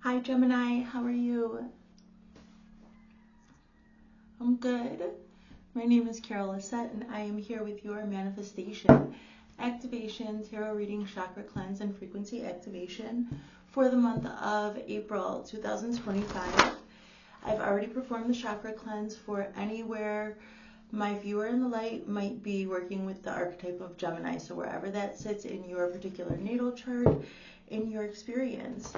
Hi Gemini, how are you? I'm good. My name is Lissett and I am here with your manifestation, activation, tarot reading, chakra cleanse, and frequency activation for the month of April 2025. I've already performed the chakra cleanse for anywhere my viewer in the light might be working with the archetype of Gemini, so wherever that sits in your particular natal chart, in your experience.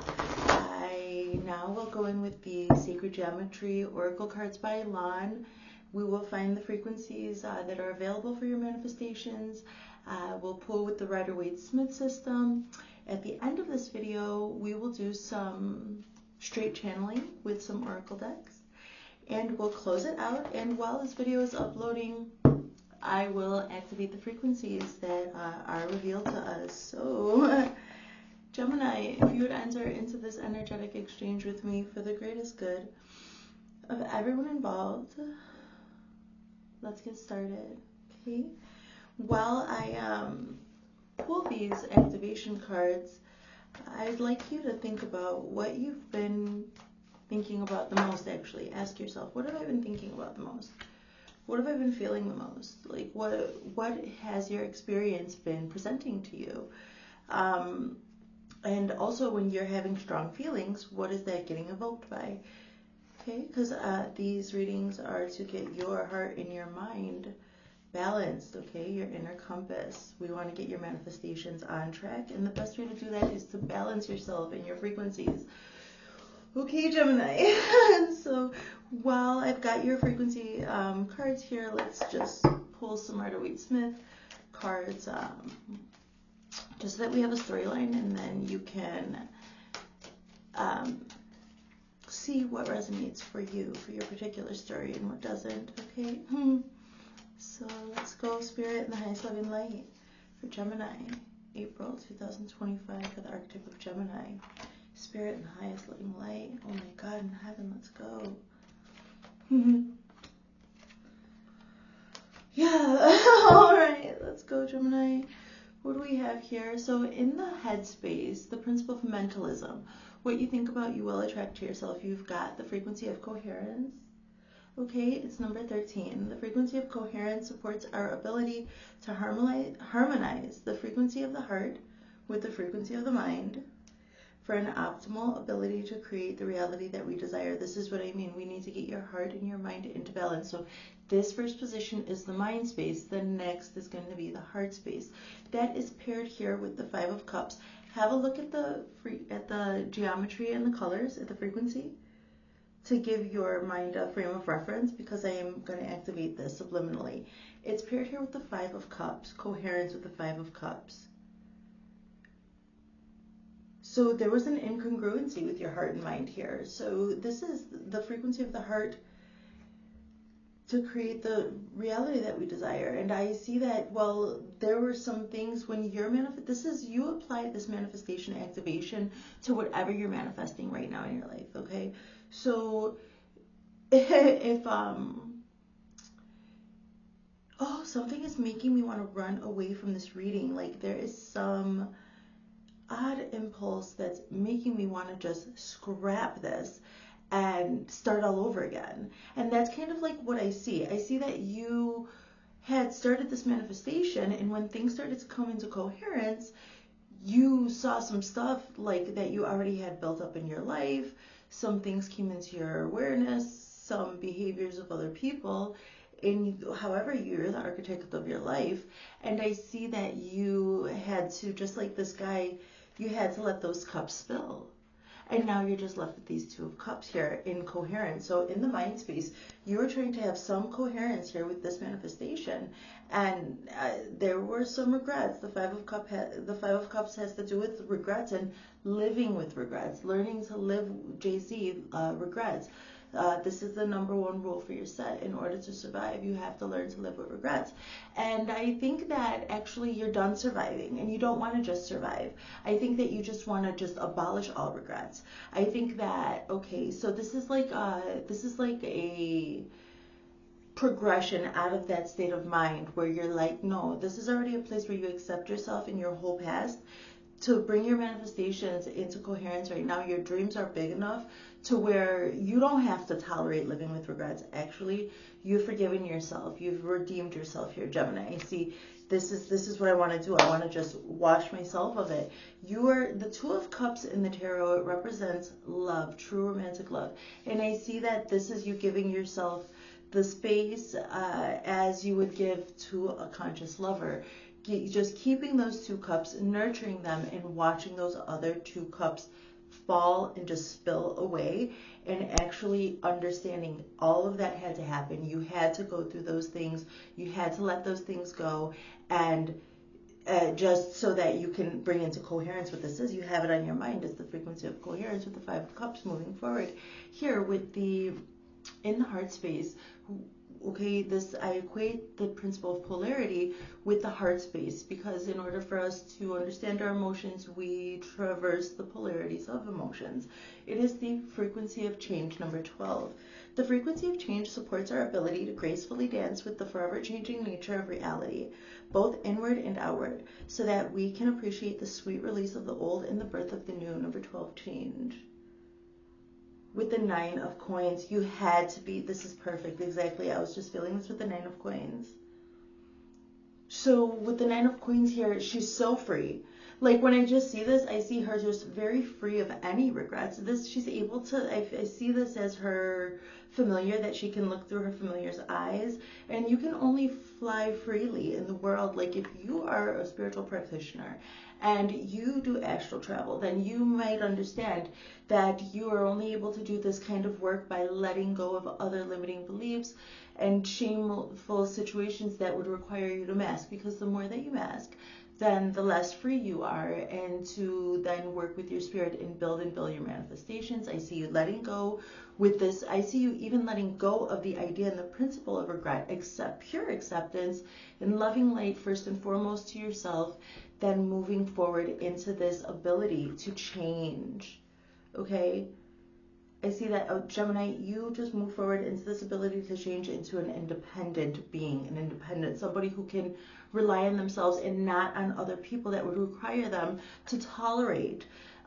I now will go in with the Sacred Geometry Oracle cards by Lon. We will find the frequencies that are available for your manifestations. We'll pull with the Rider-Waite-Smith system. At the end of this video, we will do some straight channeling with some oracle decks. And we'll close it out, and while this video is uploading, I will activate the frequencies that are revealed to us. So, Gemini, if you would enter into this energetic exchange with me for the greatest good of everyone involved, let's get started, okay? While I pull these activation cards, I'd like you to think about what you've been thinking about the most. Actually, ask yourself, what have I been thinking about the most? What have I been feeling the most? Like, what has your experience been presenting to you? And also, when you're having strong feelings, what is that getting evoked by? Okay, because these readings are to get your heart and your mind balanced, okay, your inner compass. We want to get your manifestations on track, and the best way to do that is to balance yourself and your frequencies. Okay, Gemini. So while I've got your frequency cards here, let's just pull some Rider-Waite-Smith cards, just so that we have a storyline, and then you can see what resonates for you, for your particular story, and what doesn't, okay? So let's go, Spirit, in the highest loving light for Gemini, April 2025, for the archetype of Gemini. Spirit in the highest loving light. Oh my God, in heaven, let's go. Yeah, alright, let's go, Gemini. What do we have here? So in the headspace, the principle of mentalism, what you think about, you will attract to yourself. You've got the frequency of coherence. Okay, it's number 13. The frequency of coherence supports our ability to harmonize the frequency of the heart with the frequency of the mind for an optimal ability to create the reality that we desire. This is what I mean. We need to get your heart and your mind into balance. So this first position is the mind space. The next is going to be the heart space. That is paired here with the Five of Cups. Have a look at the geometry and the colors at the frequency to give your mind a frame of reference, because I am going to activate this subliminally. It's paired here with the Five of Cups, coherence with the Five of Cups. So there was an incongruency with your heart and mind here. So this is the frequency of the heart to create the reality that we desire. And I see that, well, there were some things when you're you apply this manifestation activation to whatever you're manifesting right now in your life, okay? So if something is making me want to run away from this reading, like there is some odd impulse that's making me want to just scrap this and start all over again. And that's kind of like what I see. I see that you had started this manifestation, and when things started to come into coherence, you saw some stuff like that you already had built up in your life. Some things came into your awareness, some behaviors of other people, in however you're the architect of your life. And I see that you had to, just like this guy, you had to let those cups spill. And now you're just left with these Two of Cups here in coherence. So in the mind space, you're trying to have some coherence here with this manifestation. And there were some regrets. The Five of Cups has to do with regrets and living with regrets, learning to live, regrets. This is the #1 rule for your set. In order to survive, you have to learn to live with regrets. And I think that actually you're done surviving, and you don't want to just survive. I think that you just want to just abolish all regrets. I think that, okay, so this is like a progression out of that state of mind where you're like, no, this is already a place where you accept yourself and your whole past. to bring your manifestations into coherence right now. Your dreams are big enough to where you don't have to tolerate living with regrets. Actually, you've forgiven yourself. You've redeemed yourself here, Gemini. See, this is what I want to do. I want to just wash myself of it. You are the Two of Cups in the tarot. It represents love, true romantic love. And I see that this is you giving yourself the space as you would give to a conscious lover. Just keeping those 2 cups, nurturing them, and watching those other 2 cups fall and just spill away, and actually understanding all of that had to happen. You had to go through those things. You had to let those things go, and just so that you can bring into coherence what this is. You have it on your mind. It's the frequency of coherence with the 5 of Cups moving forward. Here with the, in the heart space, okay, I equate the principle of polarity with the heart space, because in order for us to understand our emotions, we traverse the polarities of emotions. It is the frequency of change, number 12. The frequency of change supports our ability to gracefully dance with the forever changing nature of reality, both inward and outward, so that we can appreciate the sweet release of the old and the birth of the new, number 12, change. With the 9 of Coins, you had to be, this is perfect, exactly. I was just feeling this with the 9 of Coins. So with the 9 of Coins here, she's so free. Like when I just see this, I see her just very free of any regrets. She's able to, I see this as her familiar, that she can look through her familiar's eyes, and you can only fly freely in the world. Like if you are a spiritual practitioner and you do astral travel, then you might understand that you are only able to do this kind of work by letting go of other limiting beliefs and shameful situations that would require you to mask, because the more that you mask, then the less free you are, and to then work with your spirit and build your manifestations. I see you letting go with this. I see you even letting go of the idea and the principle of regret, accept pure acceptance and loving light first and foremost to yourself, then moving forward into this ability to change. Okay? I see that, Gemini, you just move forward into this ability to change into an independent being, somebody who can rely on themselves and not on other people that would require them to tolerate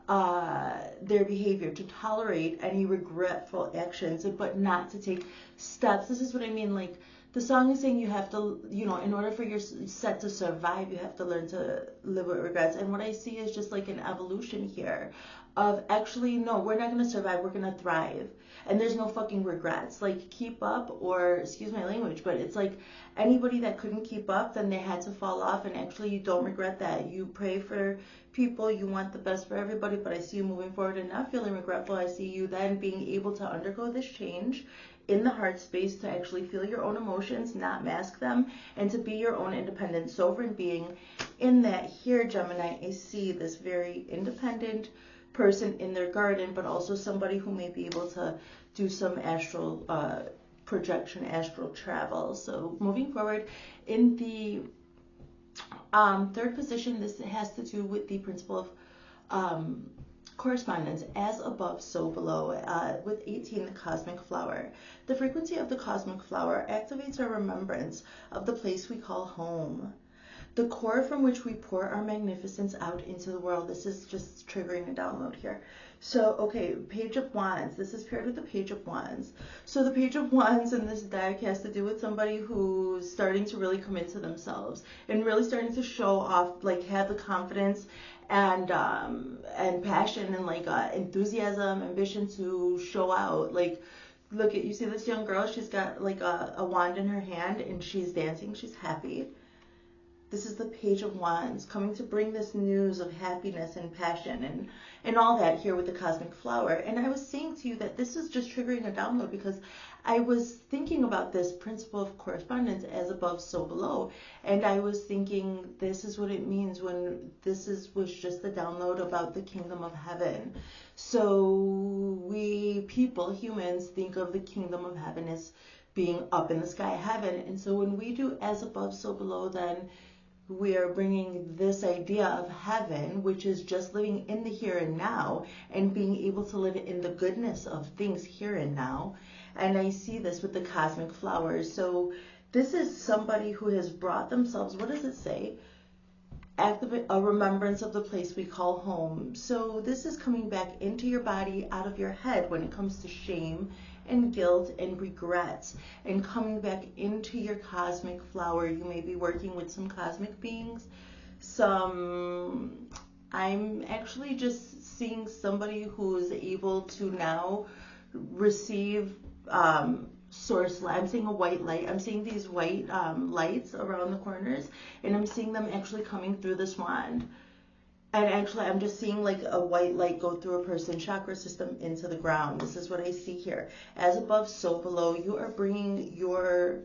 their behavior, to tolerate any regretful actions, but not to take steps. This is what I mean. Like the song is saying, you have to, in order for your set to survive, you have to learn to live with regrets. And what I see is just like an evolution here of actually, no, we're not going to survive, we're going to thrive. And there's no fucking regrets. Like keep up, or excuse my language, but it's like anybody that couldn't keep up, then they had to fall off, and actually you don't regret that. You pray for people, you want the best for everybody, but I see you moving forward and not feeling regretful. I see you then being able to undergo this change in the heart space, to actually feel your own emotions, not mask them, and to be your own independent sovereign being. In that here, Gemini, I see this very independent person in their garden, but also somebody who may be able to do some astral projection, astral travel. So moving forward in the third position, this has to do with the principle of correspondence, as above, so below, with 18, the cosmic flower. The frequency of the cosmic flower activates our remembrance of the place we call home, the core from which we pour our magnificence out into the world. This is just triggering a download here. So, okay, Page of Wands. This is paired with the Page of Wands. So the Page of Wands in this deck has to do with somebody who's starting to really commit to themselves and really starting to show off, like have the confidence and passion and like enthusiasm, ambition to show out. Like, look at, you see this young girl, she's got like a wand in her hand and she's dancing, she's happy. This is the Page of Wands coming to bring this news of happiness and passion and all that here with the cosmic flower. And I was saying to you that this is just triggering a download, because I was thinking about this principle of correspondence, as above, so below. And I was thinking, this is what it means when was just the download about the kingdom of heaven. So we people, humans, think of the kingdom of heaven as being up in the sky, heaven. And so when we do as above, so below, then we are bringing this idea of heaven, which is just living in the here and now and being able to live in the goodness of things here and now. And I see this with the cosmic flowers. So this is somebody who has brought themselves, what does it say? activate a remembrance of the place we call home. So this is coming back into your body, out of your head when it comes to shame and guilt and regrets, and coming back into your cosmic flower. You may be working with some cosmic beings. I'm actually just seeing somebody who is able to now receive source light. I'm seeing a white light. I'm seeing these white lights around the corners, and I'm seeing them actually coming through this wand. And actually, I'm just seeing like a white light go through a person's chakra system into the ground. This is what I see here. As above, so below. You are bringing your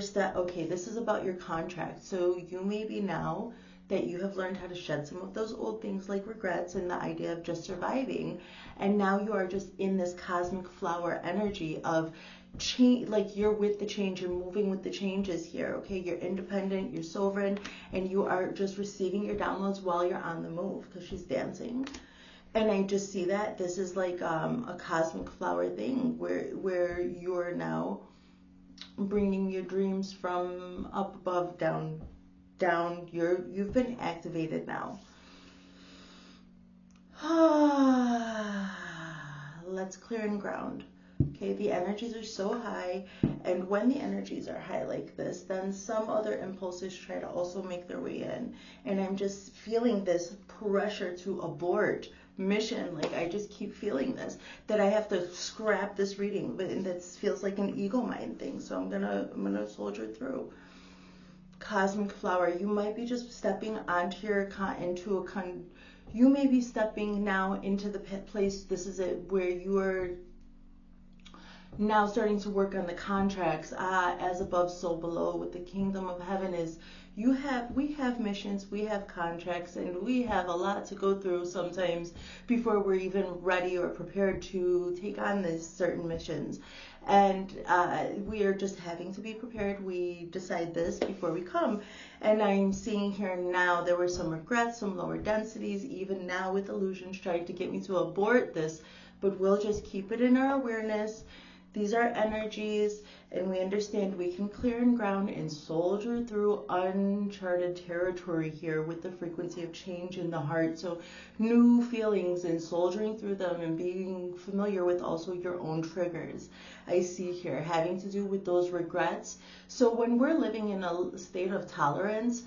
step. Okay, this is about your contract. So you may be now that you have learned how to shed some of those old things like regrets and the idea of just surviving. And now you are just in this cosmic flower energy of change, like you're with the change, you're moving with the changes here, okay? You're independent, you're sovereign, and you are just receiving your downloads while you're on the move, because she's dancing. And I just see that this is like a cosmic flower thing where you're now bringing your dreams from up above down. You've been activated now. Let's clear and ground. Okay, the energies are so high, and when the energies are high like this, then some other impulses try to also make their way in. And I'm just feeling this pressure to abort mission. Like I just keep feeling this, that I have to scrap this reading, but that feels like an ego mind thing. So I'm gonna soldier through. Cosmic flower, you might be just stepping onto you may be stepping now into the place. This is it, where you are now starting to work on the contracts. As above, so below. With the kingdom of heaven is we have missions, we have contracts, and we have a lot to go through sometimes before we're even ready or prepared to take on these certain missions. And we are just having to be prepared. We decide this before we come. And I'm seeing here now there were some regrets, some lower densities, even now with illusions trying to get me to abort this, but we'll just keep it in our awareness. These are energies, and we understand we can clear and ground and soldier through uncharted territory here with the frequency of change in the heart. So new feelings and soldiering through them and being familiar with also your own triggers. I see here having to do with those regrets. So when we're living in a state of tolerance,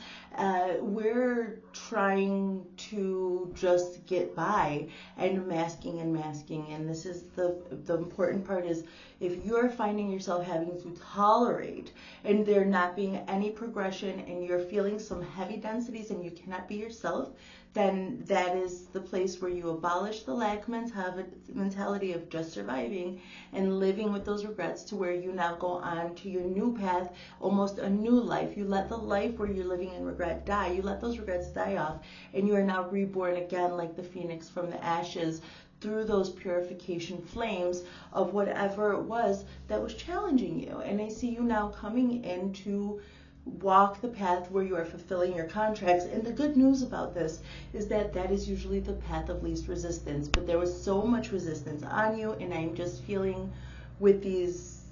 we're trying to just get by and masking. And this is the important part is, if you're finding yourself having to tolerate and there not being any progression and you're feeling some heavy densities and you cannot be yourself, then that is the place where you abolish the lack mentality of just surviving and living with those regrets, to where you now go on to your new path, almost a new life. You let the life where you're living in regret die. You let those regrets die off, and you are now reborn again like the phoenix from the ashes, through those purification flames of whatever it was that was challenging you. And I see you now coming in to walk the path where you are fulfilling your contracts. And the good news about this is that that is usually the path of least resistance. But there was so much resistance on you, and I'm just feeling with these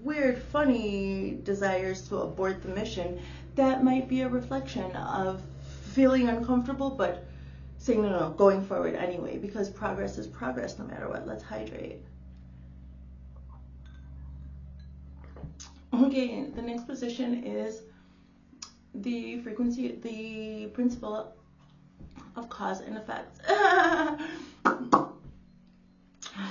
weird, funny desires to abort the mission, that might be a reflection of feeling uncomfortable, but saying no, going forward anyway, because progress is progress no matter what. Let's hydrate. Okay, the next position is the frequency, the principle of cause and effect.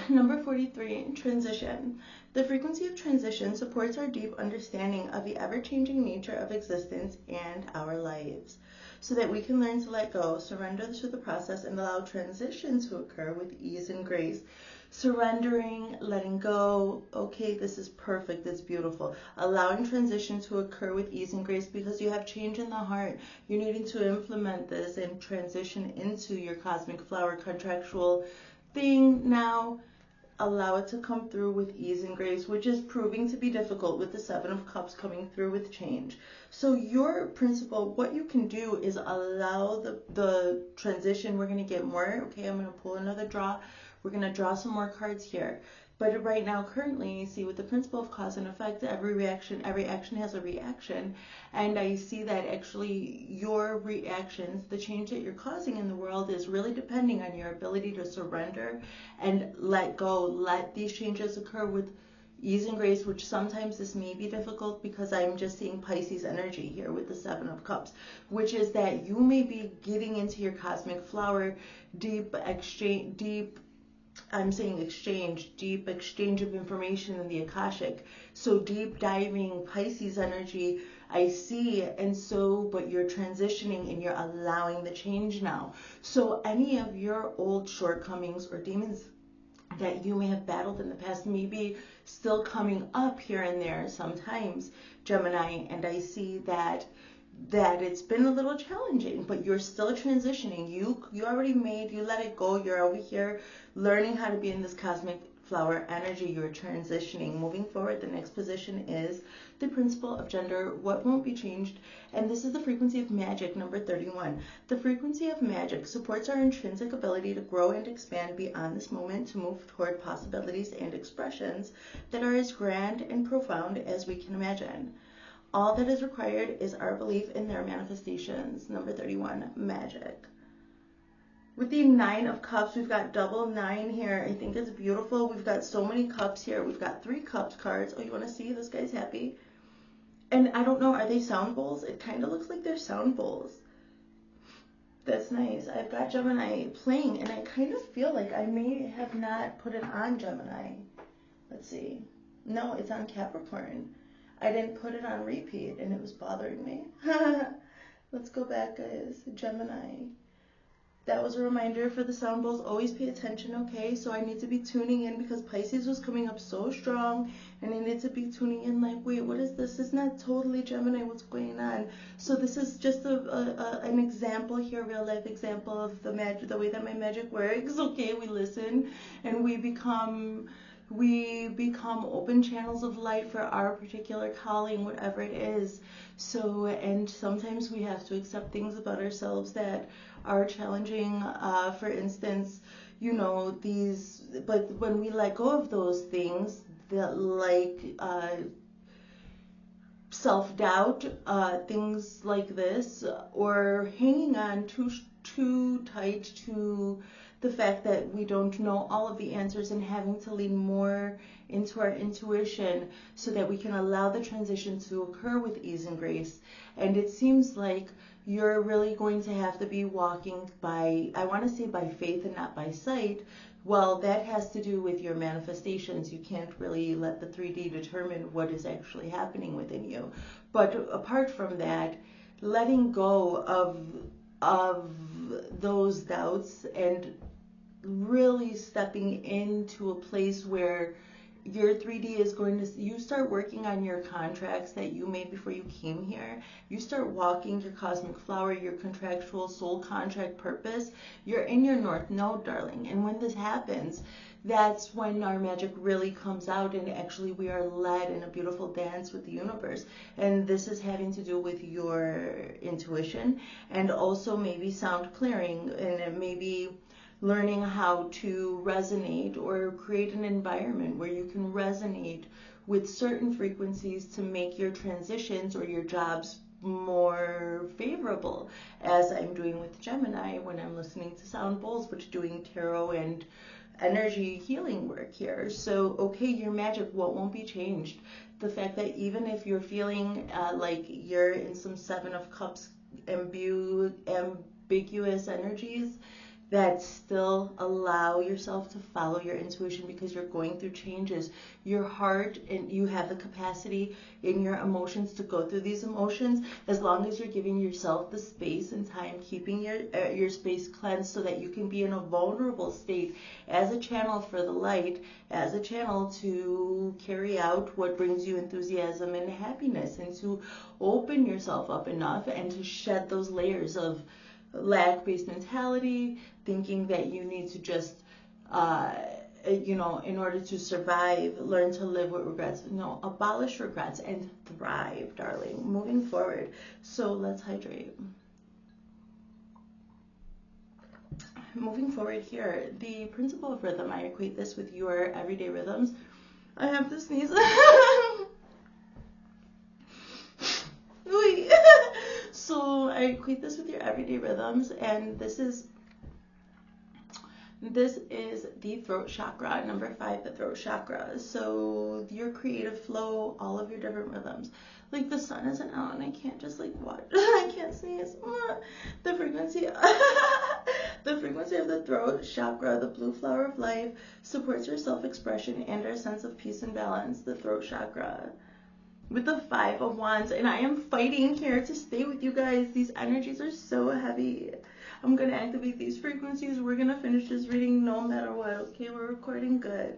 Number 43, transition. The frequency of transition supports our deep understanding of the ever-changing nature of existence and our lives, so that we can learn to let go, surrender to the process, and allow transition to occur with ease and grace. Surrendering, letting go. Okay, this is perfect. It's beautiful. Allowing transition to occur with ease and grace, because you have change in the heart. You're needing to implement this and transition into your cosmic flower contractual thing now. Allow it to come through with ease and grace, which is proving to be difficult with the Seven of Cups coming through with change. So your principle, what you can do is allow the transition. We're going to get more. Okay, I'm going to pull another draw. We're going to draw some more cards here. But right now, currently, see, with the principle of cause and effect, every action has a reaction. And I see that actually your reactions, the change that you're causing in the world, is really depending on your ability to surrender and let go. Let these changes occur with ease and grace, which sometimes this may be difficult because I'm just seeing Pisces energy here with the Seven of Cups, which is that you may be getting into your cosmic flower, deep exchange of information in the Akashic. So deep diving Pisces energy, I see, and so, but you're transitioning and you're allowing the change now. So any of your old shortcomings or demons that you may have battled in the past may be still coming up here and there sometimes, Gemini, and I see that it's been a little challenging, but you're still transitioning. You let it go. You're over here learning how to be in this cosmic flower energy. You're transitioning. Moving forward, the next position is the principle of gender, what won't be changed, and this is the frequency of magic, number 31. The frequency of magic supports our intrinsic ability to grow and expand beyond this moment, to move toward possibilities and expressions that are as grand and profound as we can imagine. All that is required is our belief in their manifestations. Number 31, magic. With the Nine of Cups, we've got double 9 here. I think it's beautiful. We've got so many cups here. We've got 3 cups cards. Oh, you want to see? This guy's happy. And I don't know, are they sound bowls? It kind of looks like they're sound bowls. That's nice. I've got Gemini playing, and I kind of feel like I may have not put it on Gemini. Let's see. No, it's on Capricorn. I didn't put it on repeat, and it was bothering me. Let's go back, guys. Gemini. That was a reminder for the sound bowls. Always pay attention, okay? So I need to be tuning in because Pisces was coming up so strong, and I need to be tuning in like, wait, what is this? It's not totally Gemini. What's going on? So this is just an example here, real life example of the magic, the way that my magic works. Okay, we listen and we become open channels of light for our particular calling, whatever it is. So, and sometimes we have to accept things about ourselves that are challenging. For instance, but when we let go of those things, that self-doubt, things like this, or hanging on too tight to the fact that we don't know all of the answers, and having to lean more into our intuition so that we can allow the transition to occur with ease and grace. And it seems like you're really going to have to be walking by, I want to say by faith and not by sight. Well, that has to do with your manifestations. You can't really let the 3D determine what is actually happening within you. But apart from that, letting go of those doubts and really stepping into a place where your 3D is going to, you start working on your contracts that you made before you came here. You start walking your cosmic flower, your contractual soul contract purpose. You're in your North Node, darling. And when this happens, that's when our magic really comes out, and actually we are led in a beautiful dance with the universe. And this is having to do with your intuition, and also maybe sound clearing, and it may be learning how to resonate or create an environment where you can resonate with certain frequencies to make your transitions or your jobs more favorable, as I'm doing with Gemini when I'm listening to sound bowls, but doing tarot and energy healing work here. So, okay, your magic, what won't be changed? The fact that even if you're feeling like you're in some Seven of Cups ambiguous energies, that still allow yourself to follow your intuition, because you're going through changes. Your heart, and you have the capacity in your emotions to go through these emotions, as long as you're giving yourself the space and time, keeping your space cleansed so that you can be in a vulnerable state as a channel for the light, as a channel to carry out what brings you enthusiasm and happiness, and to open yourself up enough and to shed those layers of lack-based mentality, thinking that you need to just, in order to survive, learn to live with regrets. No, abolish regrets and thrive, darling, moving forward. So let's hydrate. moving forward here, the principle of rhythm, I equate this with your everyday rhythms. I have to sneeze. So I equate this with your everyday rhythms, and this is the throat chakra, number 5, the throat chakra. So your creative flow, all of your different rhythms. Like the sun isn't out and I can't just like watch. I can't sneeze. The frequency of the throat chakra, the blue flower of life, supports your self-expression and our sense of peace and balance. The throat chakra with the 5 of Wands, and I am fighting here to stay with you guys. These energies are so heavy. I'm going to activate these frequencies. We're going to finish this reading no matter what, okay? We're recording good.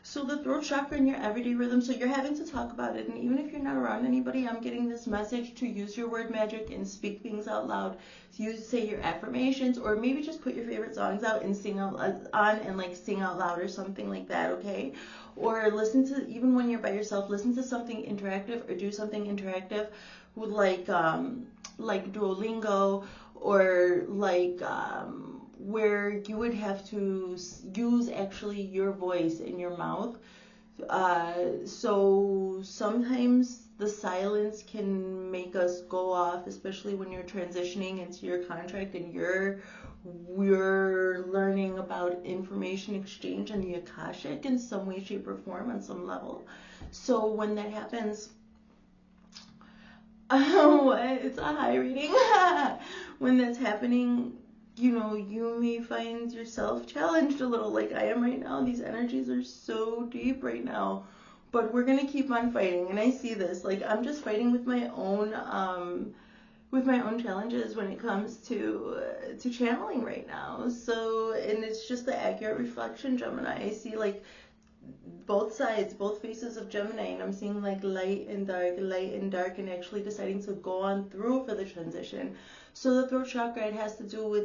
So the throat chakra in your everyday rhythm, so you're having to talk about it, and even if you're not around anybody, I'm getting this message to use your word magic and speak things out loud. Say your affirmations, or maybe just put your favorite songs out and sing out on and like sing out loud or something like that, okay? Or listen to, even when you're by yourself, listen to something interactive or do something interactive with like Duolingo, or like where you would have to use actually your voice in your mouth. So sometimes the silence can make us go off, especially when you're transitioning into your contract and you're learning about information exchange and the Akashic in some way, shape, or form on some level. So when that happens, it's a high reading. When that's happening, you know, you may find yourself challenged a little like I am right now. These energies are so deep right now, but we're going to keep on fighting. And I see this, like I'm just fighting with my own challenges when it comes to channeling right now. So, and it's just the accurate reflection, Gemini. I see like both sides, both faces of Gemini, and I'm seeing like light and dark, and actually deciding to go on through for the transition. So the throat chakra, it has to do with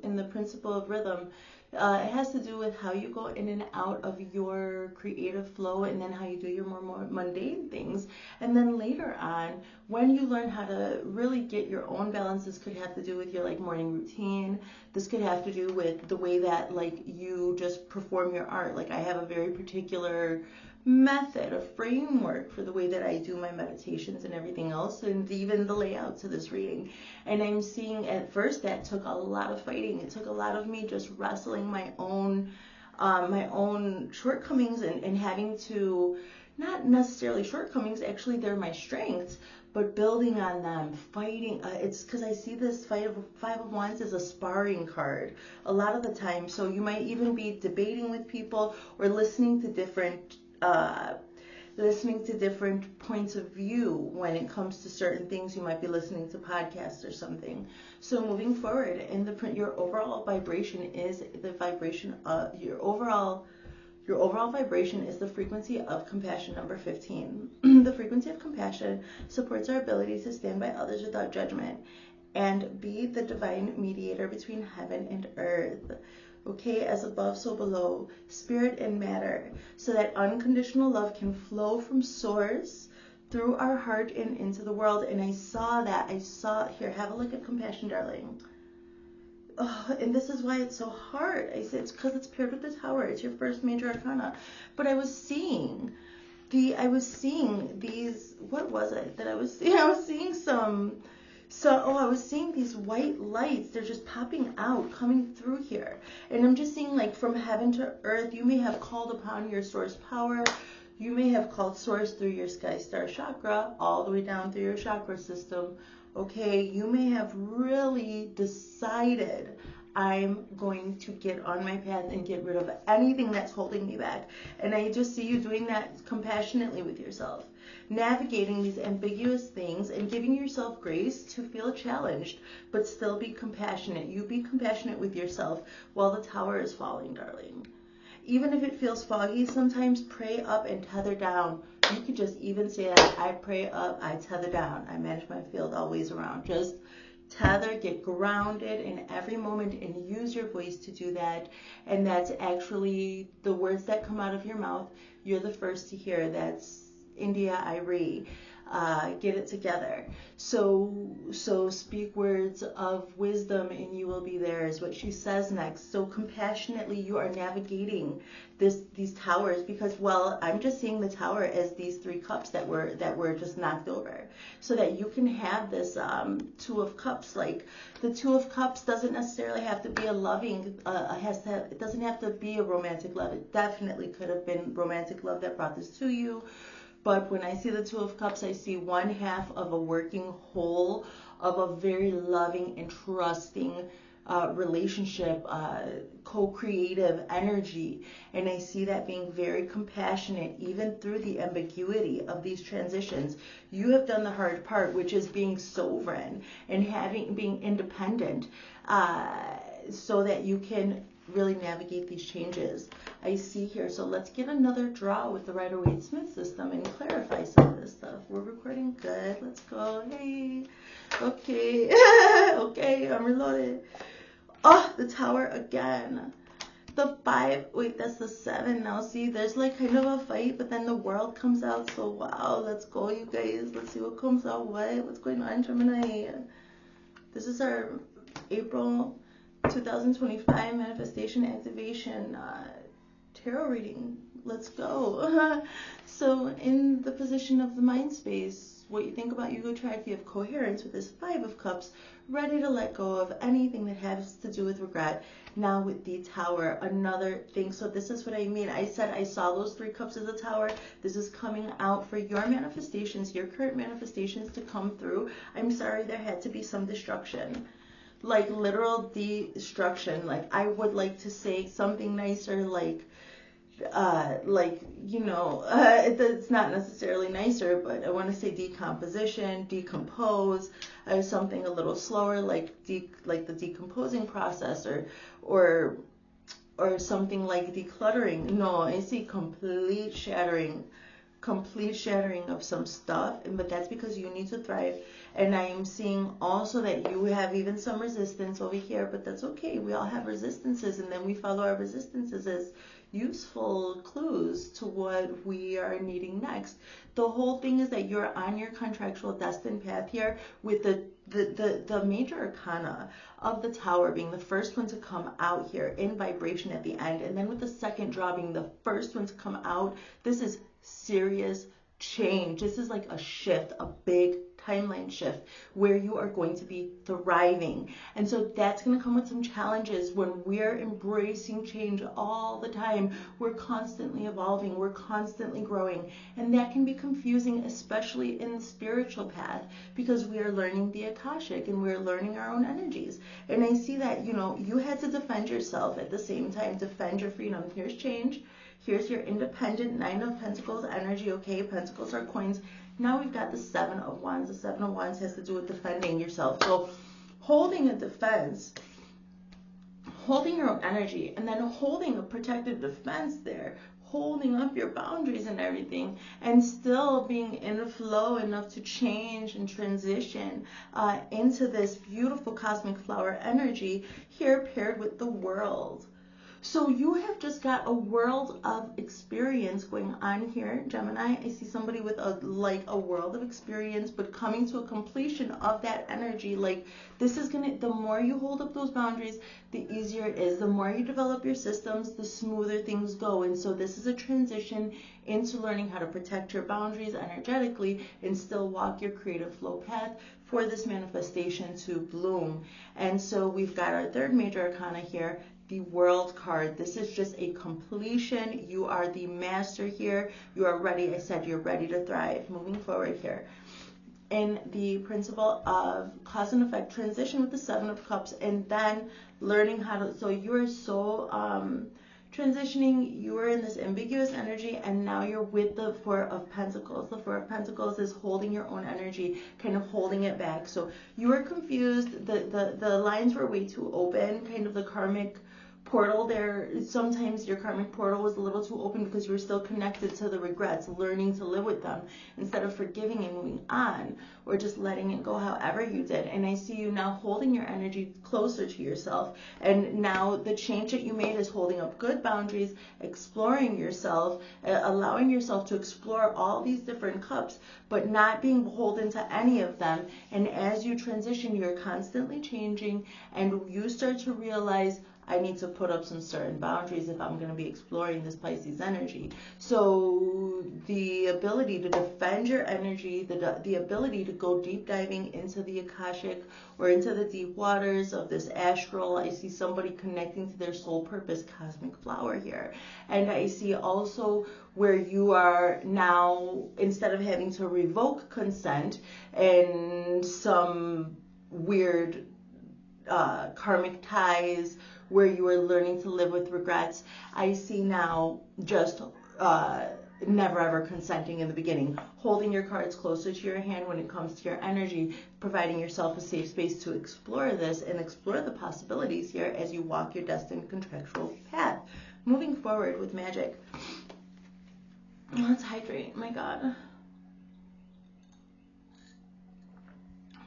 in the principle of rhythm. It has to do with how you go in and out of your creative flow, and then how you do your more mundane things. And then later on, when you learn how to really get your own balance, this could have to do with your like morning routine. This could have to do with the way that like you just perform your art. Like I have a very particular method, a framework for the way that I do my meditations and everything else, and even the layout to this reading. And I'm seeing at first that took a lot of fighting. It took a lot of me just wrestling my own shortcomings and having to, not necessarily shortcomings, actually they're my strengths, but building on them, fighting. It's because I see this Five of Wands as a sparring card a lot of the time. So you might even be debating with people or listening to different points of view when it comes to certain things. You might be listening to podcasts or something. So moving forward, your overall vibration is the vibration of your overall vibration is the frequency of compassion, number 15. The frequency of compassion supports our ability to stand by others without judgment and be the divine mediator between heaven and earth. Okay, as above, so below, spirit and matter, so that unconditional love can flow from source through our heart and into the world. And I saw here, have a look at compassion, darling. Oh, and this is why it's so hard. I said it's because it's paired with the Tower. It's your first major arcana. But I was seeing these, what was it that I was seeing? I was seeing these white lights. They're just popping out, coming through here. And I'm just seeing like from heaven to earth. You may have called upon your source power. You may have called source through your sky star chakra, all the way down through your chakra system. Okay, you may have really decided, I'm going to get on my path and get rid of anything that's holding me back. And I just see you doing that compassionately with yourself, navigating these ambiguous things and giving yourself grace to feel challenged, but still be compassionate. You be compassionate with yourself while the tower is falling, darling. Even if it feels foggy, sometimes pray up and tether down. You could just even say that, I pray up, I tether down. I manage my field always around. Just tether, get grounded in every moment, and use your voice to do that. And that's actually the words that come out of your mouth. You're the first to hear. That's India Irie. get it together. So speak words of wisdom and you will be there is what she says next. So compassionately you are navigating these towers, because, well, I'm just seeing the tower as these 3 cups that were just knocked over, so that you can have this 2 of cups. Like, the 2 of cups doesn't necessarily have to be a loving, it doesn't have to be a romantic love. It definitely could have been romantic love that brought this to you. But when I see the 2 of cups, I see 1/2 of a working whole, of a very loving and trusting relationship, co-creative energy. And I see that being very compassionate, even through the ambiguity of these transitions. You have done the hard part, which is being sovereign and being independent, so that you can really navigate these changes. I see here. So let's get another draw with the Rider-Waite-Smith system and clarify some of this stuff. We're recording good. Let's go. Hey. Okay. Okay, I'm reloaded. Oh, the tower again. The 5. Wait, that's the 7 now. See, there's like kind of a fight, but then the world comes out. So wow, let's go, you guys. Let's see what comes out. What's going on, Gemini? This is our April 2025 manifestation activation tarot reading. Let's go. So in the position of the mind space, what you think about ego triad, you have coherence with this 5 of cups, ready to let go of anything that has to do with regret. Now with the tower, another thing. So this is what I mean. I said I saw those 3 cups as a tower. This is coming out for your manifestations, your current manifestations to come through. I'm sorry, there had to be some destruction. Like literal destruction. Like, I would like to say something nicer, like you know, it's not necessarily nicer, but I want to say decomposition, decompose, something a little slower, like the decomposing process, or something like decluttering. No, I see complete shattering of some stuff, but that's because you need to thrive. And I'm seeing also that you have even some resistance over here, but that's okay. We all have resistances, and then we follow our resistances as useful clues to what we are needing next. The whole thing is that you're on your contractual destined path here, with the major arcana of the tower being the first one to come out here in vibration at the end, and then with the second draw being the first one to come out. This is serious change. This is like a shift, a big timeline shift where you are going to be thriving. And so that's going to come with some challenges. When we're embracing change all the time, we're constantly evolving, we're constantly growing, and that can be confusing, especially in the spiritual path, because we are learning the Akashic and we're learning our own energies. And I see that, you know, you had to defend yourself at the same time, defend your freedom. Here's change. Here's your independent 9 of Pentacles energy. Okay, Pentacles are coins. Now we've got the 7 of Wands. The 7 of Wands has to do with defending yourself. So holding a defense, holding your own energy, and then holding a protective defense there, holding up your boundaries and everything, and still being in flow enough to change and transition into this beautiful cosmic flower energy here, paired with the world. So you have just got a world of experience going on here, Gemini. I see somebody with a world of experience, but coming to a completion of that energy. Like, this is the more you hold up those boundaries, the easier it is. The more you develop your systems, the smoother things go. And so this is a transition into learning how to protect your boundaries energetically and still walk your creative flow path for this manifestation to bloom. And so we've got our third major arcana here, the World card. This is just a completion. You are the master here. You are ready. I said you're ready to thrive. Moving forward here. In the principle of cause and effect, transition with the 7 of Cups, and then learning how to, so you are so transitioning, you are in this ambiguous energy, and now you're with the 4 of Pentacles. The 4 of Pentacles is holding your own energy, kind of holding it back. So you were confused. The lines were way too open, kind of the karmic portal there. Sometimes your karmic portal was a little too open because you were still connected to the regrets, learning to live with them instead of forgiving and moving on, or just letting it go however you did. And I see you now holding your energy closer to yourself. And now the change that you made is holding up good boundaries, exploring yourself, allowing yourself to explore all these different cups, but not being beholden to any of them. And as you transition, you're constantly changing, and you start to realize, I need to put up some certain boundaries if I'm going to be exploring this Pisces energy. So the ability to defend your energy, the ability to go deep diving into the Akashic or into the deep waters of this astral. I see somebody connecting to their soul purpose cosmic flower here. And I see also where you are now, instead of having to revoke consent and some weird karmic ties where you are learning to live with regrets, I see now just never ever consenting in the beginning, holding your cards closer to your hand when it comes to your energy, providing yourself a safe space to explore this and explore the possibilities here as you walk your destined contractual path. Moving forward with magic. Let's hydrate, my God.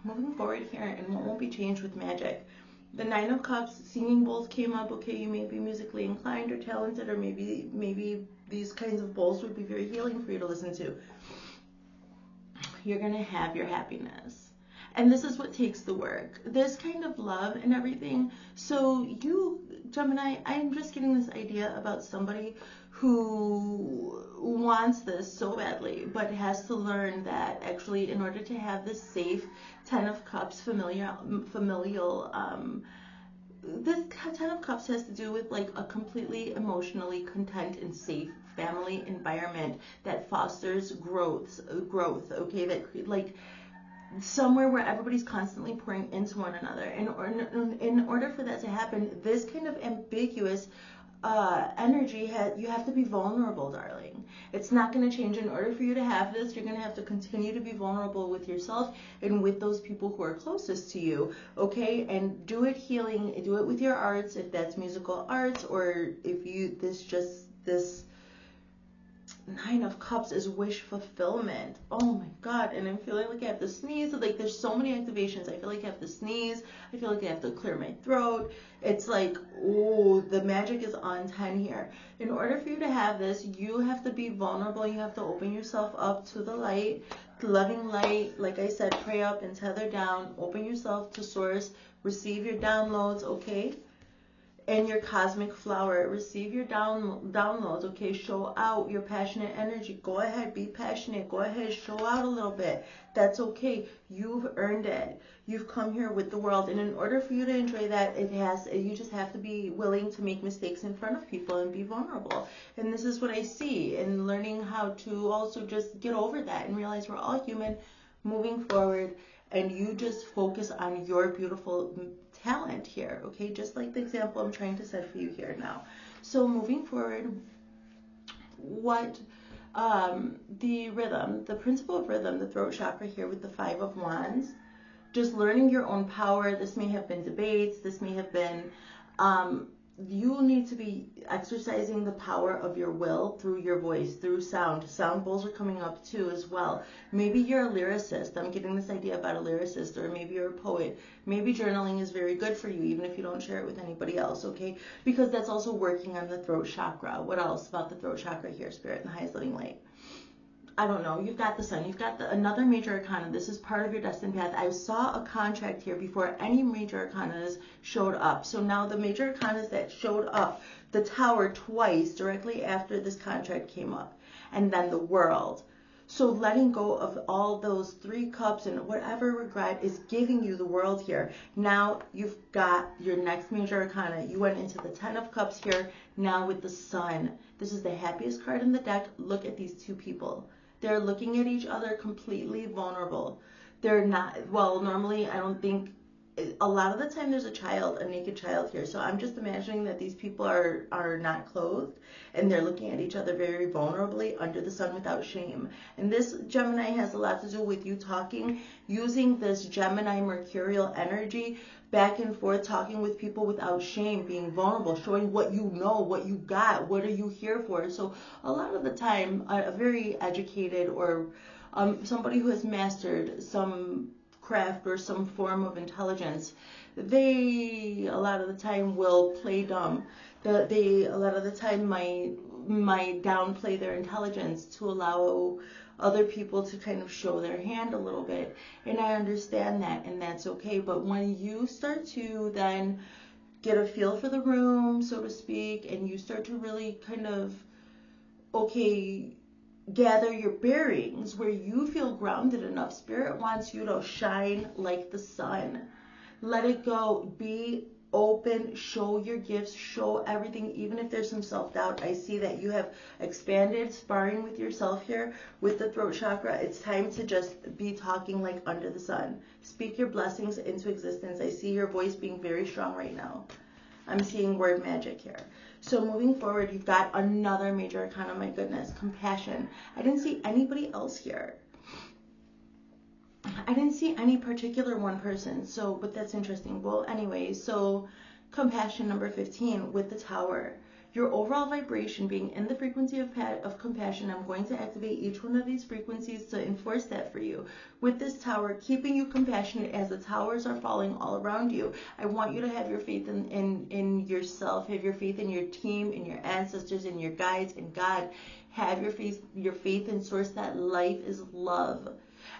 Moving forward here, and what won't be changed with magic. The Nine of Cups, singing bowls came up. Okay, you may be musically inclined or talented, or maybe these kinds of bowls would be very healing for you to listen to. You're going to have your happiness. And this is what takes the work. This kind of love and everything. So you, Gemini, I'm just getting this idea about somebody who wants this so badly, but has to learn that actually in order to have this safe Ten of Cups familial, this Ten of Cups has to do with like a completely emotionally content and safe family environment that fosters growth, okay, that like somewhere where everybody's constantly pouring into one another. In order for that to happen, this kind of ambiguous energy, you have to be vulnerable, darling. It's not going to change. In order for you to have this, you're going to have to continue to be vulnerable with yourself and with those people who are closest to you, okay? And do it healing, do it with your arts, if that's musical arts, or if you, this Nine of Cups is wish fulfillment. Oh my God. And I'm feeling like I have to sneeze. Like there's so many activations. I feel like I have to sneeze. I feel like I have to clear my throat. It's like, oh, the magic is on 10 here. In order for you to have this, you have to be vulnerable. You have to open yourself up to the light, loving light. Like I said, pray up and tether down. Open yourself to source. Receive your downloads, okay? And your cosmic flower, receive your downloads, okay? Show out your passionate energy. Go ahead, be passionate. Go ahead, show out a little bit. That's okay. You've earned it. You've come here with the world, and in order for you to enjoy that, you just have to be willing to make mistakes in front of people and be vulnerable. And this is what I see, and learning how to also just get over that and realize we're all human, moving forward, and you just focus on your beautiful talent here, okay? Just like the example I'm trying to set for you here now. So moving forward, what the rhythm, the principle of rhythm, the throat chakra here with the Five of Wands, just learning your own power. This may have been debates, this may have been you need to be exercising the power of your will through your voice, through sound. Sound bowls are coming up too as well. Maybe you're a lyricist. I'm getting this idea about a lyricist, or maybe you're a poet. Maybe journaling is very good for you, even if you don't share it with anybody else, okay? Because that's also working on the throat chakra. What else about the throat chakra here, Spirit and the highest living light? I don't know. You've got the Sun. You've got another major arcana. This is part of your destined path. I saw a contract here before any major arcanas showed up. So now the major arcanas that showed up, the Tower twice directly after this contract came up, and then the World. So letting go of all those three cups and whatever regret is giving you the World here. Now you've got your next major arcana. You went into the Ten of Cups here, now with the Sun. This is the happiest card in the deck. Look at these two people. They're looking at each other completely vulnerable. They're not, well, normally I don't think a lot of the time there's a naked child here. So I'm just imagining that these people are not clothed and they're looking at each other very vulnerably under the sun without shame. And this Gemini has a lot to do with you talking, using this Gemini mercurial energy back and forth, talking with people without shame, being vulnerable, showing what you know, what you got, what are you here for. So a lot of the time, a very educated or somebody who has mastered some craft or some form of intelligence, they a lot of the time will play dumb. They a lot of the time might downplay their intelligence to allow other people to kind of show their hand a little bit. And I understand that, and that's okay. But when you start to then get a feel for the room, so to speak, and you start to really kind of, okay, gather your bearings where you feel grounded enough. Spirit wants you to shine like the sun. Let it go. Be open. Show your gifts. Show everything. Even if there's some self-doubt. I see that you have expanded, sparring with yourself here with the throat chakra. It's time to just be talking like under the sun. Speak your blessings into existence. I see your voice being very strong right now. I'm seeing word magic here. So moving forward, you've got another major arcana. My goodness, compassion. I didn't see anybody else here. I didn't see any particular one person. So, but that's interesting. Well, anyway, so compassion number 15 with the tower. Your overall vibration being in the frequency of compassion, I'm going to activate each one of these frequencies to enforce that for you. With this tower, keeping you compassionate as the towers are falling all around you. I want you to have your faith in yourself, have your faith in your team, in your ancestors, in your guides, in God. Have your faith in source that life is love.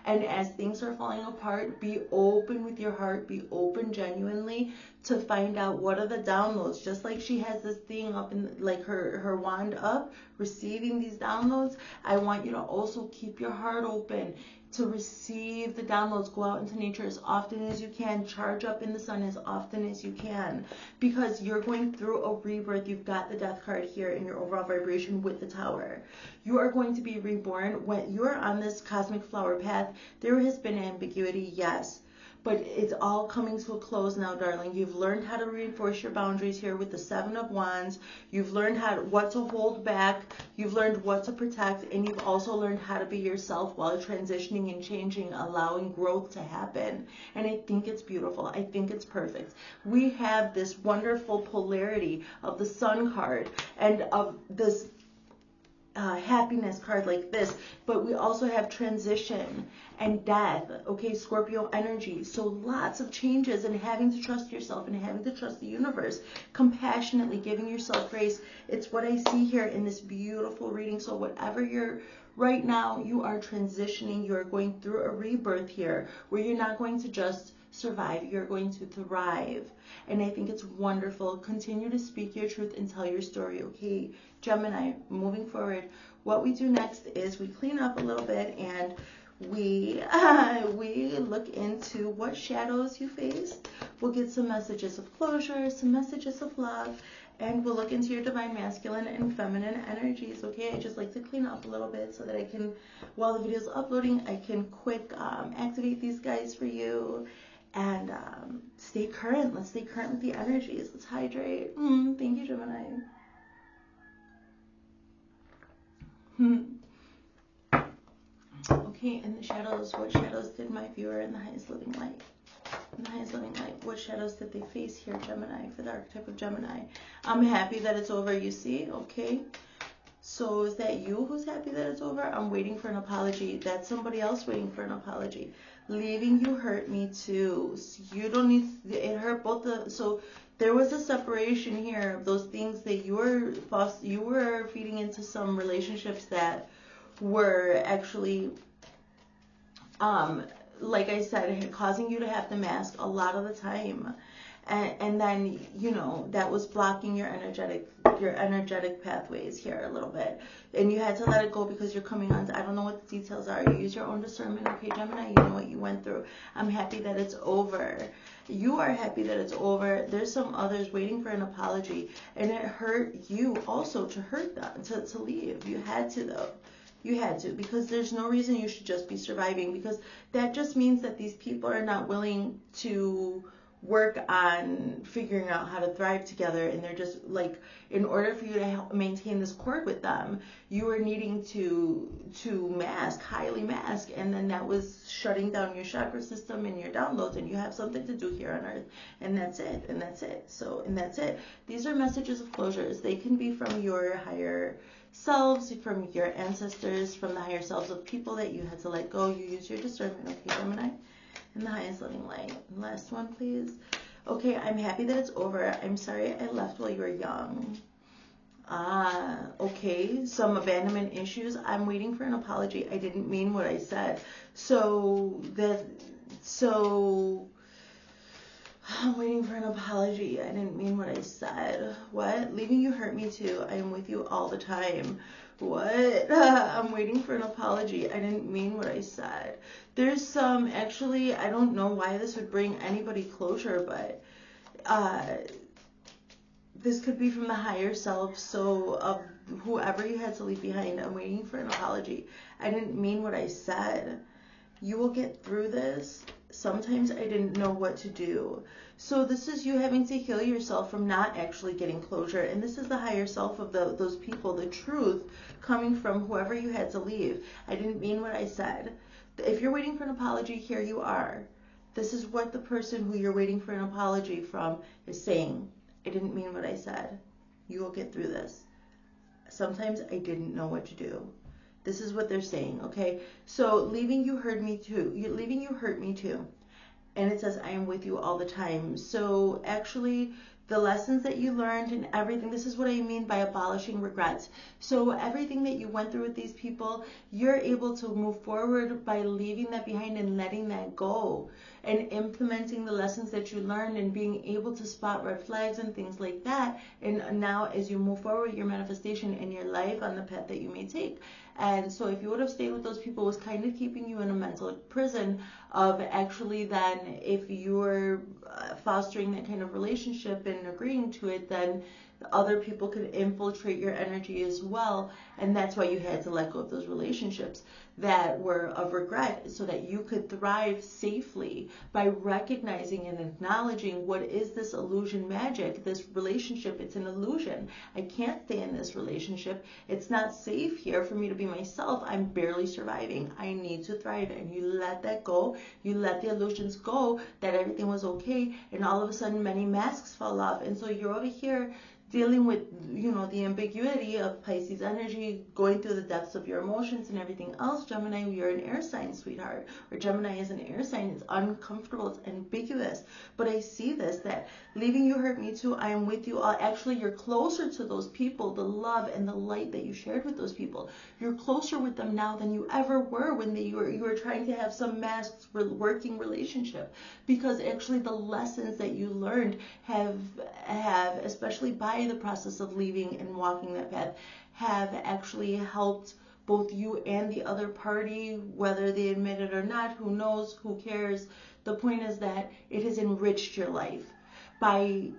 And as things are falling apart, be open with your heart, be open genuinely to find out what are the downloads. Just like she has this thing up in, like her wand up, receiving these downloads, I want you to also keep your heart open to receive the downloads. Go out into nature as often as you can. Charge up in the sun as often as you can, because you're going through a rebirth. You've got the death card here in your overall vibration with the tower. You are going to be reborn. When you're on this cosmic flower path, there has been ambiguity, yes, but it's all coming to a close now, darling. You've learned how to reinforce your boundaries here with the 7 of Wands. You've learned what to hold back. You've learned what to protect. And you've also learned how to be yourself while transitioning and changing, allowing growth to happen. And I think it's beautiful. I think it's perfect. We have this wonderful polarity of the Sun card and of this happiness card like this, but we also have transition and death, okay, Scorpio energy. So lots of changes, and having to trust yourself and having to trust the universe, compassionately giving yourself grace. It's what I see here in this beautiful reading. So whatever you're right now, you are transitioning, you're going through a rebirth here where you're not going to just survive, you're going to thrive. And I think it's wonderful. Continue to speak your truth and tell your story, okay? Gemini, moving forward, what we do next is we clean up a little bit and we look into what shadows you faced. We'll get some messages of closure, some messages of love, and we'll look into your divine masculine and feminine energies, okay? I just like to clean up a little bit so that I can, while the video's uploading, I can quick activate these guys for you. And stay current. Let's stay current with the energies. Let's hydrate. Thank you, Gemini. Okay, in the shadows, what shadows did my viewer in the highest living light? In the highest living light, what shadows did they face here, Gemini, for the archetype of Gemini? I'm happy that it's over, you see, okay? So is that you who's happy that it's over? I'm waiting for an apology. That's somebody else waiting for an apology. Leaving you hurt me too. So you don't need, it hurt both the, so there was a separation here of those things that you were feeding into some relationships that were actually, like I said, causing you to have to mask a lot of the time. And then, you know, that was blocking your energetic pathways here a little bit. And you had to let it go because you're coming on to, I don't know what the details are. You use your own discernment, okay, Gemini? You know what you went through. I'm happy that it's over. You are happy that it's over. There's some others waiting for an apology. And it hurt you also to hurt them, to leave. You had to, though. You had to, because there's no reason you should just be surviving, because that just means that these people are not willing to work on figuring out how to thrive together, and they're just like, in order for you to help maintain this cord with them, you were needing to highly mask, and then that was shutting down your chakra system and your downloads, and you have something to do here on earth, and that's it, and that's it. So, and that's it. These are messages of closures. They can be from your higher selves, from your ancestors, from the higher selves of people that you had to let go. You use your discernment, okay, Gemini? In the highest loving light. Last one, please. Okay, I'm happy that it's over. I'm sorry I left while you were young. Okay, some abandonment issues. I'm waiting for an apology. I didn't mean what I said. So I'm waiting for an apology. I didn't mean what I said. What? Leaving you hurt me too. I am with you all the time. What? I'm waiting for an apology. I didn't mean what I said. There's some, actually, I don't know why this would bring anybody closure, but this could be from the higher self, so of whoever you had to leave behind. I'm waiting for an apology. I didn't mean what I said. You will get through this. Sometimes I didn't know what to do. So this is you having to heal yourself from not actually getting closure. And this is the higher self of those people, the truth coming from whoever you had to leave. I didn't mean what I said. If you're waiting for an apology, here you are. This is what the person who you're waiting for an apology from is saying. I didn't mean what I said. You will get through this. Sometimes I didn't know what to do. This is what they're saying, okay? So leaving you hurt me too. Leaving you hurt me too. And it says, I am with you all the time. So actually, the lessons that you learned and everything, this is what I mean by abolishing regrets. So everything that you went through with these people, you're able to move forward by leaving that behind and letting that go and implementing the lessons that you learned and being able to spot red flags and things like that. And now as you move forward with your manifestation and your life on the path that you may take. And so if you would have stayed with those people, it was kind of keeping you in a mental prison of actually then if you were fostering that kind of relationship and agreeing to it, then other people could infiltrate your energy as well. And that's why you had to let go of those relationships that were of regret, so that you could thrive safely by recognizing and acknowledging what is this illusion magic, this relationship. It's an illusion. I can't stay in this relationship. It's not safe here for me to be myself. I'm barely surviving. I need to thrive. And you let that go. You let the illusions go that everything was okay, and all of a sudden many masks fall off. And so you're over here dealing with, the ambiguity of Pisces energy, going through the depths of your emotions and everything else. Gemini, you're an air sign, sweetheart. Or Gemini is an air sign. It's uncomfortable. It's ambiguous. But I see this, that leaving you hurt me too. I am with you all. Actually, you're closer to those people, the love and the light that you shared with those people. You're closer with them now than you ever were when you were trying to have some masked working relationship. Because actually the lessons that you learned have especially by the process of leaving and walking that path, have actually helped both you and the other party, whether they admit it or not. Who knows? Who cares? The point is that it has enriched your life.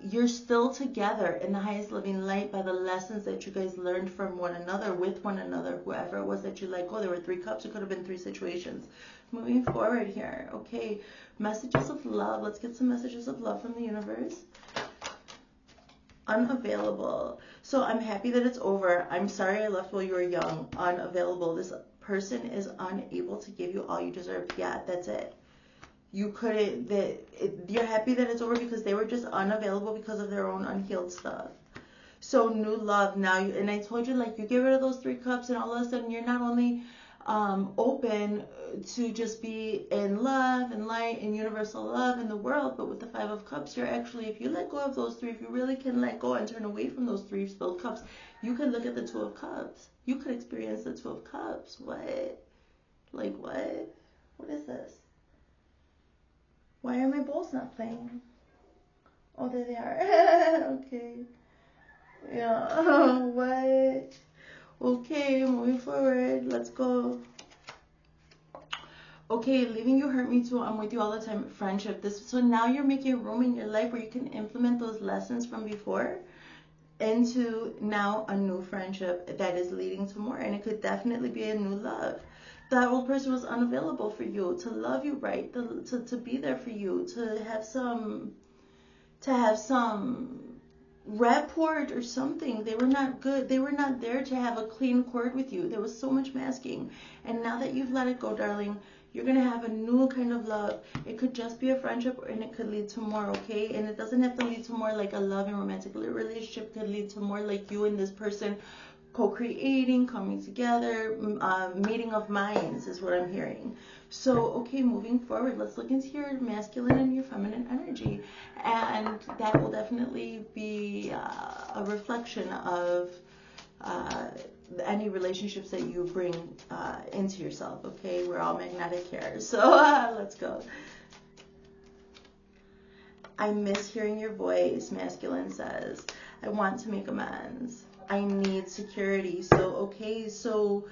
You're still together in the highest living light by the lessons that you guys learned from one another, with one another, whoever it was that you let go. There were 3 cups. It could have been 3 situations. Moving forward here. Okay, messages of love. Let's get some messages of love from the universe. Unavailable. So I'm happy that it's over. I'm sorry I left while you were young. Unavailable. This person is unable to give you all you deserve. Yeah, that's it. You couldn't, you're happy that it's over because they were just unavailable because of their own unhealed stuff. So new love now. And I told you, like, you get rid of those 3 cups and all of a sudden you're not only open to just be in love and light and universal love in the world, but with the 5 of Cups, you're actually, if you let go of those 3, if you really can let go and turn away from those 3 spilled cups, you can look at the 2 of Cups. You could experience the 2 of Cups. What? Like what? What is this? Why are my bowls not playing? Oh, there they are. Okay. Yeah. What? Okay, moving forward. Let's go. Okay, leaving you hurt me too. I'm with you all the time. Friendship. So now you're making room in your life where you can implement those lessons from before into now a new friendship that is leading to more. And it could definitely be a new love. That old person was unavailable for you to love you right, to be there for you, to have some to have some rapport or something. They were not good. They were not there to have a clean cord with you. There was so much masking. And now that you've let it go, darling, you're going to have a new kind of love. It could just be a friendship, and it could lead to more, okay? And it doesn't have to lead to more like a love and romantic relationship. It could lead to more like you and this person co-creating, coming together, meeting of minds is what I'm hearing. So, okay, moving forward, let's look into your masculine and your feminine energy. And that will definitely be a reflection of any relationships that you bring into yourself, okay? We're all magnetic here. So, let's go. I miss hearing your voice, masculine says. I want to make amends. I need security. So, okay, so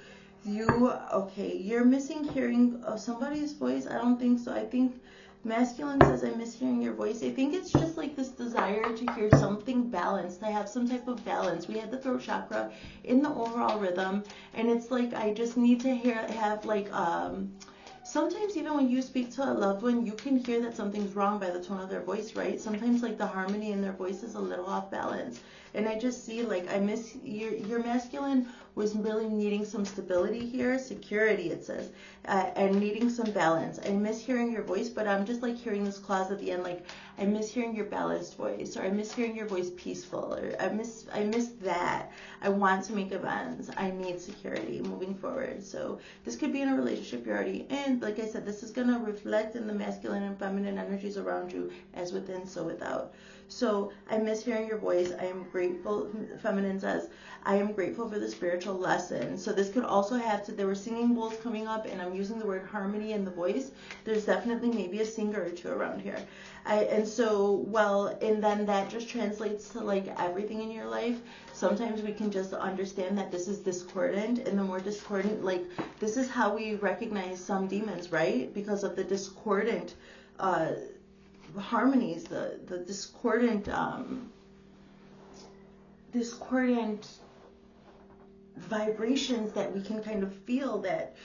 you're missing hearing of somebody's voice. I don't think so. I think masculine says, I miss hearing your voice. I think it's just like this desire to hear something balanced, to have some type of balance. We had the throat chakra in the overall rhythm, and it's like I just need to have like sometimes even when you speak to a loved one, you can hear that something's wrong by the tone of their voice, right? Sometimes like the harmony in their voice is a little off balance. And I just see like I miss your masculine was really needing some stability here, security it says, and needing some balance. I miss hearing your voice, but I'm just like hearing this clause at the end, like I miss hearing your balanced voice, or I miss hearing your voice peaceful, or I miss that. I want to make amends. I need security moving forward. So this could be in a relationship you're already in. Like I said, this is going to reflect in the masculine and feminine energies around you, as within, so without. So I miss hearing your voice. I am grateful. Feminine says, I am grateful for the spiritual lesson. So this could also have to, there were singing bowls coming up, and I'm using the word harmony in the voice. There's definitely maybe a singer or two around here. And then that just translates to like everything in your life. Sometimes we can just understand that this is discordant, and the more discordant, like this is how we recognize some demons, right? Because of the discordant harmonies, the discordant vibrations that we can kind of feel, that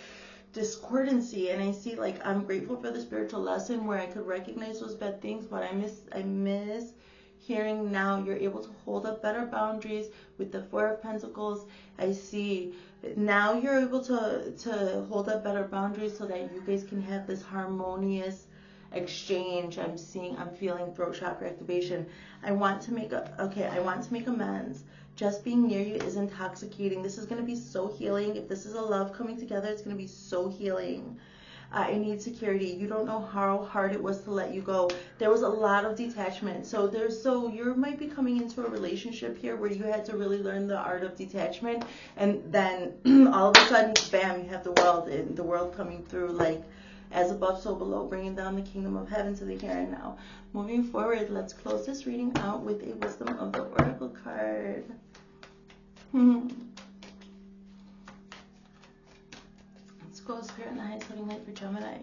discordancy. And I see like I'm grateful for the spiritual lesson where I could recognize those bad things, but I miss hearing now you're able to hold up better boundaries with the Four of Pentacles. I see now you're able to hold up better boundaries so that you guys can have this harmonious exchange. I'm feeling throat chakra activation. I want to make amends. Just being near you is intoxicating. This is going to be so healing. If this is a love coming together, it's going to be so healing. I need security. You don't know how hard it was to let you go. There was a lot of detachment. So you might be coming into a relationship here where you had to really learn the art of detachment, and then all of a sudden, bam, you have the world coming through like as above, so below, bringing down the kingdom of heaven to the here and now. Moving forward, let's close this reading out with a wisdom of the oracle card. Let's go Spirit and the highest loving light for Gemini.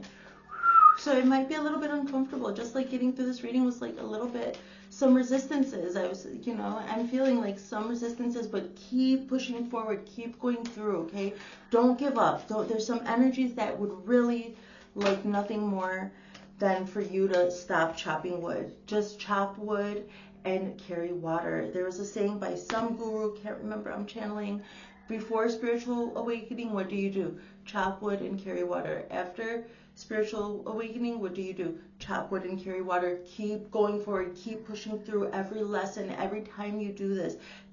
So it might be a little bit uncomfortable, just like getting through this reading was like a little bit, some resistances. I'm feeling like some resistances, but keep pushing forward, keep going through, okay? Don't give up. There's some energies that would really like nothing more than for you to stop chopping wood. Just chop wood and carry water. There was a saying by some guru, can't remember, I'm channeling, before spiritual awakening, what do? Chop wood and carry water. After spiritual awakening, what do? Chop wood and carry water. Keep going forward, keep pushing through every lesson, every time you do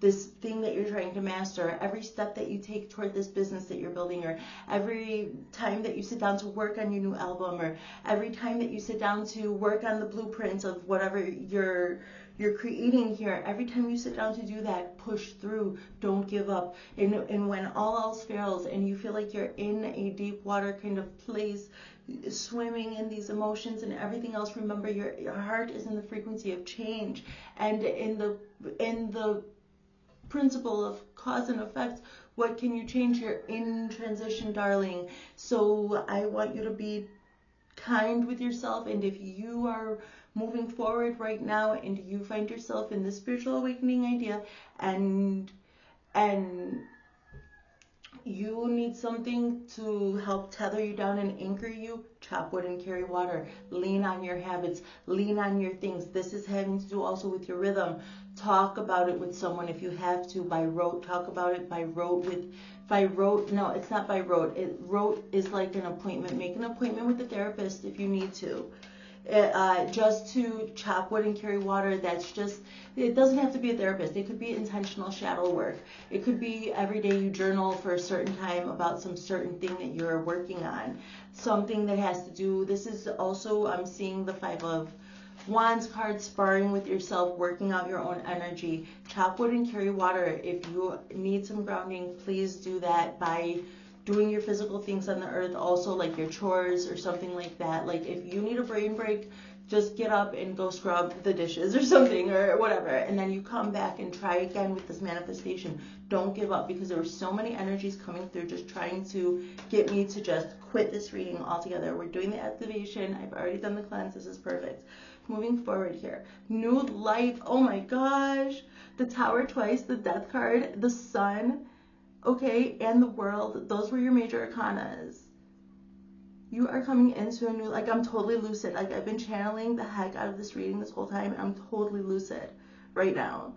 this thing that you're trying to master, every step that you take toward this business that you're building, or every time that you sit down to work on your new album, or every time that you sit down to work on the blueprints of whatever you're creating here. Every time you sit down to do that, push through, don't give up. And when all else fails and you feel like you're in a deep water kind of place, swimming in these emotions and everything else, remember your heart is in the frequency of change, and in the principle of cause and effect. What can you change? You're in transition, darling. So I want you to be kind with yourself, and if you are moving forward right now and you find yourself in the spiritual awakening idea and you need something to help tether you down and anchor you, chop wood and carry water. Lean on your habits, lean on your things. This is having to do also with your rhythm. Talk about it with someone if you have to, by rote. Talk about it by rote no, it's not by rote. Rote is like an appointment. Make an appointment with a therapist if you need to. Just to chop wood and carry water, it doesn't have to be a therapist. It could be intentional shadow work. It could be every day you journal for a certain time about some certain thing that you're working on. Something that has to do, this is also, I'm seeing the 5 of Wands card, sparring with yourself, working out your own energy. Chop wood and carry water. If you need some grounding, please do that by doing your physical things on the earth, also like your chores or something like that. Like if you need a brain break, just get up and go scrub the dishes or something or whatever, and then you come back and try again with this manifestation. Don't give up, because there were so many energies coming through just trying to get me to just quit this reading altogether. We're doing the activation. I've already done the cleanse. This is perfect. Moving forward here. New life. Oh my gosh. The Tower twice, the Death card, the Sun, okay, and the World. Those were your major arcanas. You are coming into a new, like, I'm totally lucid. Like, I've been channeling the heck out of this reading this whole time, and I'm totally lucid right now.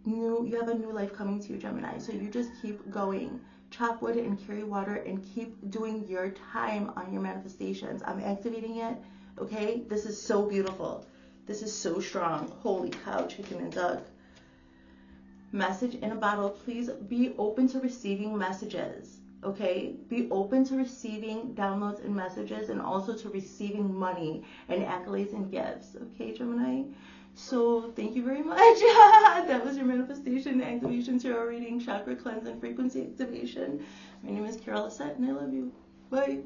You have a new life coming to you, Gemini. So you just keep going. Chop wood and carry water and keep doing your time on your manifestations. I'm activating it, okay? This is so beautiful. This is so strong. Holy cow, chicken and duck. Message in a bottle. Please be open to receiving messages. Okay, be open to receiving downloads and messages, and also to receiving money and accolades and gifts. Okay, Gemini? So thank you very much. That was your manifestation activation tarot reading, chakra cleanse and frequency activation. My name is Lissett, and I love you. Bye.